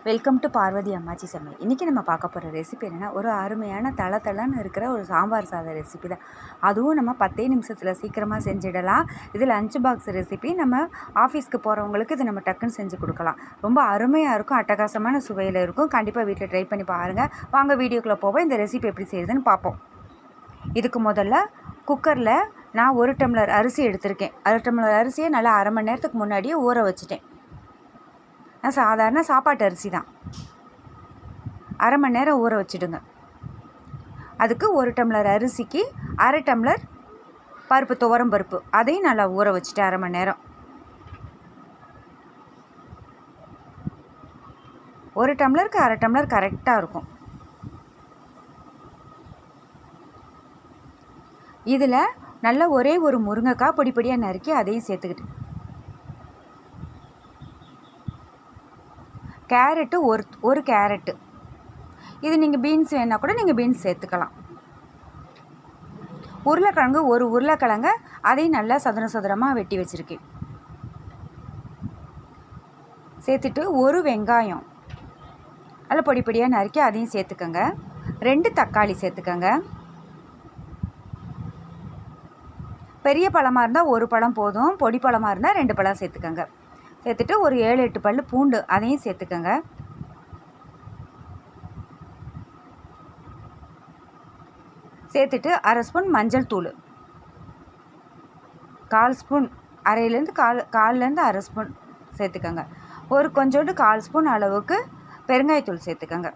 Welcome to பார்வதியம்மாச்சி சமையல். இன்றைக்கி நம்ம பார்க்க போகிற ரெசிபி என்னென்னா, ஒரு அருமையான தளன்னு இருக்கிற ஒரு சாம்பார் சாதம் ரெசிபி தான். அதுவும் நம்ம 10 நிமிஷத்தில் சீக்கிரமாக செஞ்சிடலாம். இது லஞ்ச் பாக்ஸ் ரெசிபி. நம்ம ஆஃபீஸ்க்கு போகிறவங்களுக்கு இது நம்ம டக்குன்னு செஞ்சு கொடுக்கலாம். ரொம்ப அருமையாக இருக்கும், அட்டகாசமான சுவையில் இருக்கும். கண்டிப்பாக வீட்டில் ட்ரை பண்ணி பாருங்கள். வாங்க வீடியோக்குள்ளே போவோம். இந்த ரெசிபி எப்படி செய்யுதுன்னு பார்ப்போம். இதுக்கு முதல்ல குக்கரில் நான் 1 டம்ளர் அரிசி எடுத்திருக்கேன். 1 டம்ளர் அரிசியை நல்லா அரை மணி நேரத்துக்கு முன்னாடியே ஊற வச்சுட்டேன். நான் சாதாரண சாப்பாட்டு அரிசி தான். அரை மணி நேரம் ஊற வச்சுடுங்க. அதுக்கு 1 டம்ளர் அரிசிக்கு அரை டம்ளர் பருப்பு, துவரம் பருப்பு, அதையும் நல்லா ஊற வச்சுட்டு அரை மணி நேரம். 1 டம்ளருக்கு அரை டம்ளர் கரெக்டாக இருக்கும். இதில் நல்லா ஒரே ஒரு முருங்கைக்காய் பொடி பொடியாக நறுக்கி அதையும் சேர்த்துக்கிட்டு, கேரட்டு ஒரு கேரட்டு, இது நீங்கள் பீன்ஸ் வேணால் கூட நீங்கள் பீன்ஸ் சேர்த்துக்கலாம். உருளைக்கிழங்கு ஒரு உருளைக்கிழங்க அதையும் நல்லா சதுரமாக வெட்டி வச்சுருக்கேன். சேர்த்துட்டு ஒரு வெங்காயம் நல்லா பொடி பொடியாக நறுக்கி அதையும் சேர்த்துக்கோங்க. 2 தக்காளி சேர்த்துக்கோங்க. பெரிய பழமாக இருந்தால் 1 பழம் போதும், பொடி பழமாக இருந்தால் 2 பழம் சேர்த்துக்கோங்க. சேர்த்துட்டு ஒரு 7-8 பல் பூண்டு அதையும் சேர்த்துக்கோங்க. சேர்த்துட்டு அரை ஸ்பூன் மஞ்சள் தூள், 1/4 ஸ்பூன், அரையிலேருந்து கால்லேருந்து அரை ஸ்பூன் சேர்த்துக்கோங்க. ஒரு கொஞ்சோண்டு 1/4 ஸ்பூன் அளவுக்கு பெருங்காயத்தூள் சேர்த்துக்கோங்க.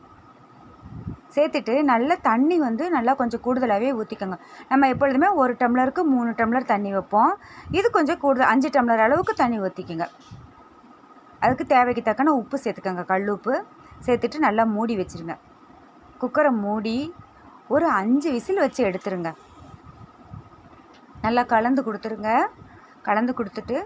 சேர்த்துட்டு நல்ல தண்ணி நல்லா கொஞ்சம் கூடுதலாகவே ஊற்றிக்கோங்க. நம்ம எப்பொழுதுமே 1 டம்ளருக்கு 3 டம்ளர் தண்ணி வைப்போம். இது கொஞ்சம் கூடுதல், 5 டம்ளர் அளவுக்கு தண்ணி ஊற்றிக்கோங்க. அதுக்கு தேவைக்கு தக்கன உப்பு சேர்த்துக்கோங்க, கல் உப்பு சேர்த்துட்டு நல்லா மூடி வச்சுருங்க. குக்கரை மூடி ஒரு 5 விசில் வச்சு எடுத்துருங்க. நல்லா கலந்து கொடுத்துருங்க. கலந்து கொடுத்துட்டு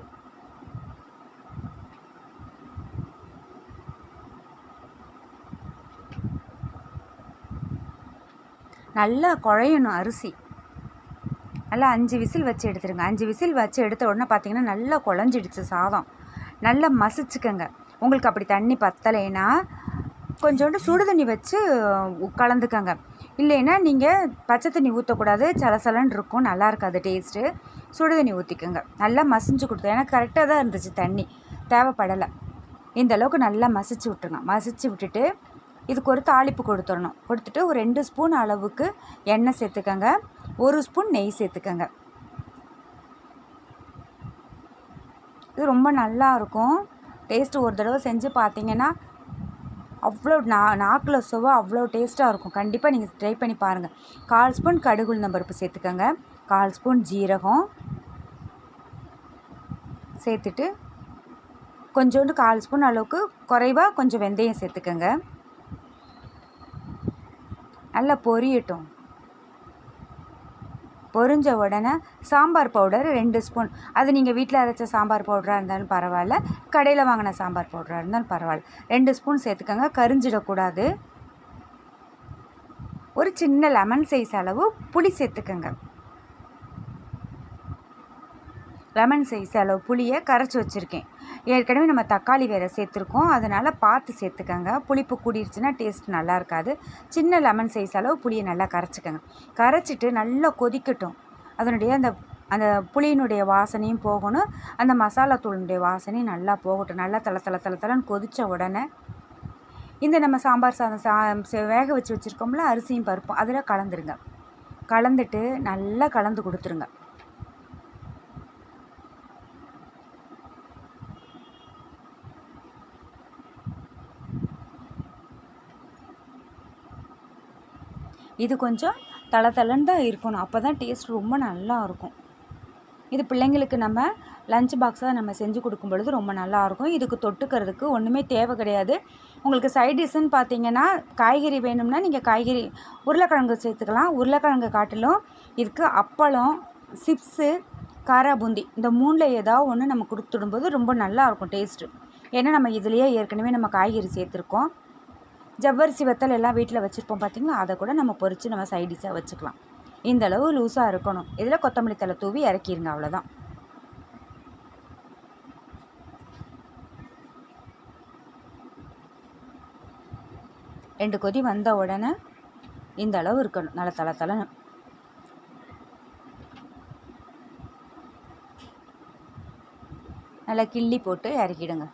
நல்லா குழையணும் அரிசி. நல்லா 5 விசில் வச்சு எடுத்துருங்க. 5 விசில் வச்சு எடுத்த உடனே பார்த்தீங்கன்னா நல்லா குழஞ்சிடுச்சு சாதம். நல்லா மசிச்சுக்கங்க. உங்களுக்கு அப்படி தண்ணி பத்தலைன்னா கொஞ்சோண்டு சுடு தண்ணி வச்சு கலந்துக்கங்க. இல்லைன்னா நீங்கள் பச்சை தண்ணி ஊற்றக்கூடாது, சலசலன்னு இருக்கும், நல்லா இருக்காது டேஸ்ட்டு. சுடு தண்ணி ஊற்றிக்கோங்க. நல்லா மசிஞ்சு கொடுத்து, எனக்கு கரெக்டாக தான் இருந்துச்சு, தண்ணி தேவைப்படலை. இந்த அளவுக்கு நல்லா மசிச்சு விட்டுருங்க. மசிச்சு விட்டுட்டு இதுக்கு ஒரு தாளிப்பு கொடுத்துடணும். கொடுத்துட்டு ஒரு 2 ஸ்பூன் அளவுக்கு எண்ணெய் சேர்த்துக்கங்க. 1 ஸ்பூன் நெய் சேர்த்துக்கங்க. இது ரொம்ப நல்லா இருக்கும் டேஸ்ட்டு. ஒரு தடவை செஞ்சு பார்த்தீங்கன்னா அவ்வளோ நாக்கில் சுவை அவ்வளோ டேஸ்ட்டாக இருக்கும். கண்டிப்பாக நீங்கள் ட்ரை பண்ணி பாருங்கள். 1/4 ஸ்பூன் கடுகு உளுந்தம் பருப்பு சேர்த்துக்கோங்க. 1/4 ஸ்பூன் ஜீரகம் சேர்த்துட்டு கொஞ்சோண்டு 1/4 ஸ்பூன் அளவுக்கு குறைவாக கொஞ்சம் வெந்தயம் சேர்த்துக்கோங்க. நல்லா பொரியட்டும். பொரிஞ்ச உடனே சாம்பார் பவுடர் 2 ஸ்பூன், அது நீங்கள் வீட்டில் அரைச்ச சாம்பார் பவுடராக இருந்தாலும் பரவாயில்ல, கடையில் வாங்கின சாம்பார் பவுடராக இருந்தாலும் பரவாயில்ல, 2 ஸ்பூன் சேர்த்துக்கோங்க. கரிஞ்சிடக்கூடாது. ஒரு சின்ன லெமன் சைஸ் அளவு புளி சேர்த்துக்கோங்க. லெமன் சைஸ் அளவு புளியை கரைச்சி வச்சுருக்கேன். ஏற்கனவே நம்ம தக்காளி வேறு சேர்த்துருக்கோம், அதனால் பார்த்து சேர்த்துக்கோங்க. புளிப்பு கூடிருச்சுன்னா டேஸ்ட் நல்லா இருக்காது. சின்ன லெமன் சைஸ் அளவு புளியை நல்லா கரைச்சிக்கோங்க. கரைச்சிட்டு நல்லா கொதிக்கட்டும். அதனுடைய அந்த புளியினுடைய வாசனையும் போகணும், அந்த மசாலா தூளினுடைய வாசனையும் நல்லா போகட்டும். நல்லா தளன்னு கொதித்த உடனே இந்த நம்ம சாம்பார் சாதம் வேக வச்சு வச்சுருக்கோம்ல, அரிசியும் பருப்பும் அதில் கலந்துருங்க. கலந்துட்டு நல்லா கலந்து கொடுத்துருங்க. இது கொஞ்சம் தளன்னு தான் இருக்கணும், அப்போ தான் டேஸ்ட் ரொம்ப நல்லா இருக்கும். இது பிள்ளைங்களுக்கு நம்ம லஞ்ச் பாக்ஸாக நம்ம செஞ்சு கொடுக்கும் பொழுது ரொம்ப நல்லாயிருக்கும். இதுக்கு தொட்டுக்கிறதுக்கு ஒன்றுமே தேவை கிடையாது. உங்களுக்கு சைட் டிஷ்ஷுன்னு பார்த்தீங்கன்னா, காய்கறி வேணும்னா நீங்கள் காய்கறி உருளைக்கிழங்கு சேர்த்துக்கலாம். உருளைக்கிழங்கு காட்டிலும் இதுக்கு அப்பளம், சிப்ஸு, காரா பூந்தி, இந்த 3ல் ஏதாவது ஒன்று நம்ம கொடுத்துடும்போது ரொம்ப நல்லாயிருக்கும் டேஸ்ட்டு. ஏன்னா நம்ம இதுலேயே ஏற்கனவே நம்ம காய்கறி சேர்த்துருக்கோம். ஜவ்வரிசி வத்தல் எல்லாம் வீட்டில் வச்சுருப்போம் பார்த்திங்களா, அதை கூட நம்ம பொரித்து நம்ம சைடிஷாக வச்சுக்கலாம். இந்தளவு லூஸாக இருக்கணும். இதில் கொத்தமல்லி தழை தூவி இறக்கிடுங்க, அவ்வளோதான். 2 கொதி வந்த உடனே இந்த அளவு இருக்கணும், நல்லா தலை தலைன்னு. நல்லா கிள்ளி போட்டு இறக்கிடுங்க.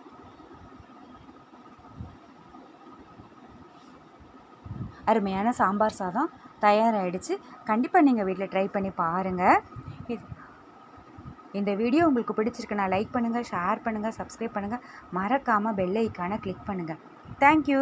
அருமையான சாம்பார் சாதம் தயாராகிடுச்சு. கண்டிப்பாக நீங்கள் வீட்டில் ட்ரை பண்ணி பாருங்கள். இந்த வீடியோ உங்களுக்கு பிடிச்சிருக்குன்னா லைக் பண்ணுங்கள், ஷேர் பண்ணுங்கள், சப்ஸ்கிரைப் பண்ணுங்கள். மறக்காமல் பெல் ஐக்கானை கிளிக் பண்ணுங்கள். தேங்க்யூ.